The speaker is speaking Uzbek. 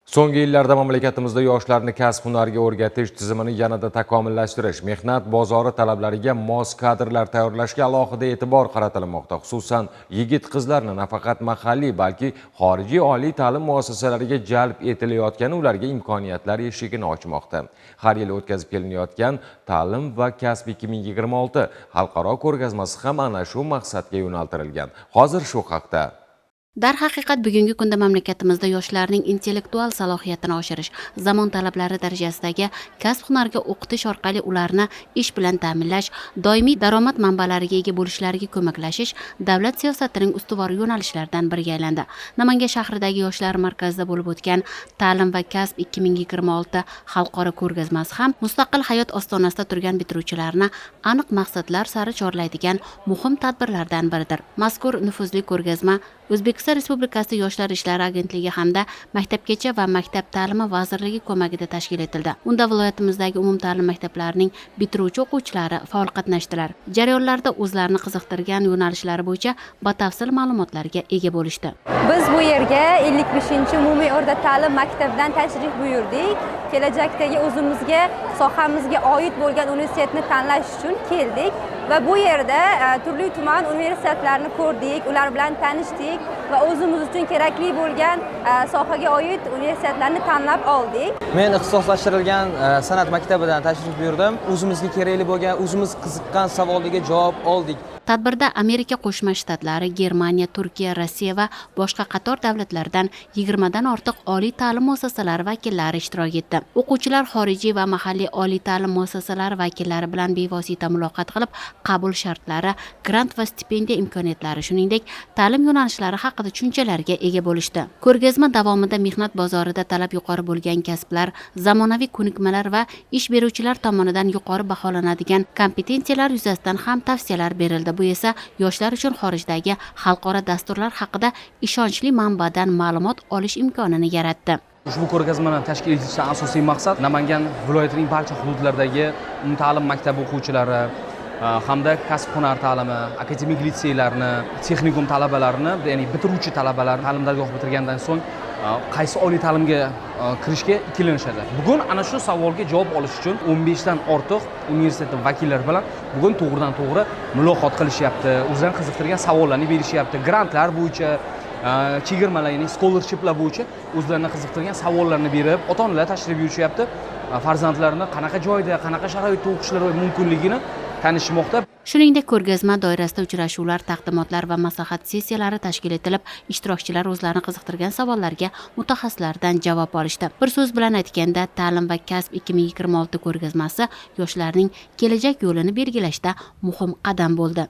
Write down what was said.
So'nggi yillarda mamlakatimizda yoshlarni kasb-hunarga o'rgatish tizimini yanada takomillashtirish, mehnat bozori talablariga mos kadrlar tayyorlashga alohida e'tibor qaratilmoqda. Xususan, yigit-qizlarni nafaqat mahalliy, balki xorijiy oliy ta'lim muassasalariga jalb etilayotgani ularga imkoniyatlar eshigini ochmoqda. Har yili o'tkazib kelinayotgan Ta'lim va kasb 2026 xalqaro ko'rgazmasi ham ana shu maqsadga yo'naltirilgan. Hozir shu haqda Darhaqiqat bugungi kunda mamlakatimizda yoshlarning intellektual salohiyatini oshirish, zamon talablari darajasidagi kasb-hunarga o'qitish orqali ularni ish bilan ta'minlash, doimiy daromad manbalariga ega bo'lishlariga ko'maklashish davlat siyosatining ustuvor yo'nalishlaridan biriga aylandi. Namangan shahridagi yoshlar markazida bo'lib o'tgan Ta'lim va kasb 2026 xalqaro ko'rgazmasi ham mustaqil hayot ostonasida turgan bitiruvchilarni aniq maqsadlar sari chorlaydigan muhim tadbirlardan biridir. Mazkur nufuzli ko'rgazma O'zbekiston Respublikasi Yoshlar ishlari agentligi hamda Maktabgacha va Maktab ta'limi vazirligi ko'magida tashkil etildi. Unda viloyatimizdagi umumta'lim maktablarining bitiruvchi o'quvchilari faol qatnashdilar. Jarayonlarda o'zlarini qiziqtirgan yo'nalishlari bo'yicha batafsil ma'lumotlarga ega bo'lishdi. Biz bu yerga 55-umumiy o'rta ta'lim maktabidan tashrif buyurdik. Kelajakdagi o'zimizga, sohamizga oid bo'lgan universitetni tanlash uchun keldik va bu yerda turli tuman universitetlarni ko'rdik, ular bilan tanishdik va o'zimiz uchun kerakli bo'lgan sohaga oid universitetlarni tanlab oldik. Men ixtisoslashtirilgan san'at maktabidan tashrif buyurdim. O'zimizga kerakli bo'lgan, o'zimiz qiziqqan savollarga javob oldik. Tadbirda Amerika Qo'shma Shtatlari, Germaniya, Turkiya, Rossiya va boshqa qator davlatlardan 20 dan ortiq oliy ta'lim muassasalari vakillari ishtirok etdi. O'quvchilar xorijiy va mahalliy oliy ta'lim muassasalari vakillari bilan bevosita muloqot qilib, qabul shartlari, grant va stipendiya imkoniyatlari, shuningdek, ta'lim yo'nalishlari haqida tushunchalarga ega bo'lishdi. Ko'rgazma davomida mehnat bozorida talab yuqori bo'lgan kasblar, zamonaviy ko'nikmalar va ish beruvchilar tomonidan yuqori baholanadigan kompetensiyalar yuzasidan ham tavsiyalar berildi. Bu esa yoshlar uchun xorijdagi xalqaro dasturlar haqida ishonchli manbadan ma'lumot olish imkonini yaratdi. Ushbu ko'rgazmani tashkil etishdan asosiy maqsad Namangan viloyatining barcha hududlaridagi umumta'lim maktabi o'quvchilari hamda kasb-hunar ta'limi, akademik litseylarni, texnikum talabalarini, ya'ni bitiruvchi talabalar ta'lim dargohi bitirgandan so'ng qaysi oliy ta'limga kirishga ikkilanishadi. Bugun ana shu savolga javob olish uchun 15 dan ortiq universitet vakillari bilan bugun to'g'ridan to'g'ri muloqot qilishyapti, o'zlarini qiziqtirgan savollarni berishyapti. Grantlar bo'yicha, chegirmalar, ya'ni scholarshiplar bo'yicha o'zlarini qiziqtirgan savollarni berib, ota-onalar tashrif buyurishyapti. Farzandlarini qanaqa joyda, qanaqa sharoitda o'qishlari mumkinligini tanishmoqda. Shuningdek, ko'rgazma doirasida uchrashuvlar, taqdimotlar va maslahat sessiyalari tashkil etilib, ishtirokchilar o'zlarini qiziqtirgan savollarga mutaxassislardan javob olishdi. Bir so'z bilan aytganda, Ta'lim va kasb 2026 ko'rgazmasi yoshlarning kelajak yo'lini belgilashda muhim qadam bo'ldi.